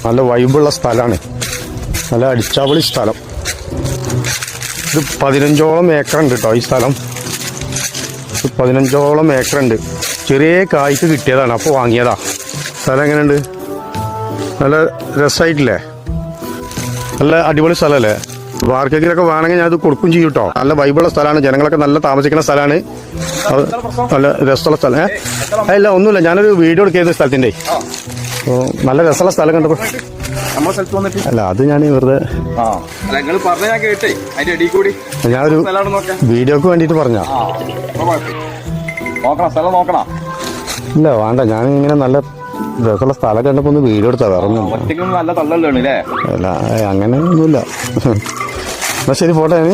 നല്ല വൈബുള്ള സ്ഥലമാണ്, നല്ല അടിച്ചാവളി സ്ഥലം. ഇത് 15ഓളം ഏക്കറുണ്ട് കേട്ടോ ഈ സ്ഥലം. 15ഓളം ഏക്കറുണ്ട്. ചെറിയ കായ്ക്ക് കിട്ടിയതാണ്, അപ്പോൾ വാങ്ങിയതാ. സ്ഥലം എങ്ങനെയുണ്ട്? നല്ല രസമായിട്ടില്ലേ? നല്ല അടിപൊളി സ്ഥലമല്ലേ? ആർക്കെങ്കിലൊക്കെ വേണമെങ്കിൽ ഞാൻ ഇത് കൊടുക്കും ചെയ്യും കേട്ടോ. നല്ല വൈബുള്ള സ്ഥലമാണ്, ജനങ്ങളൊക്കെ നല്ല താമസിക്കുന്ന സ്ഥലമാണ്, നല്ല രസമുള്ള സ്ഥലം. അല്ല ഒന്നുമില്ല, ഞാനൊരു വീഡിയോ എടുക്കുന്ന സ്ഥലത്തിൻ്റെ. അപ്പോൾ നല്ല രസമുള്ള സ്ഥലം കണ്ടപ്പോൾ അല്ല, അത് ഞാൻ വെറുതെ ഞാനൊരു വീഡിയോക്ക് വേണ്ടിയിട്ട് പറഞ്ഞ. ഇല്ല വേണ്ട, ഞാനിങ്ങനെ നല്ല രസമുള്ള സ്ഥലം കണ്ടപ്പോൾ ഒന്ന് വീഡിയോ എടുത്താ. വേറെ അല്ല അങ്ങനെ ഒന്നുമില്ല. എന്നാ ശരി, ഫോട്ടോ ഞാൻ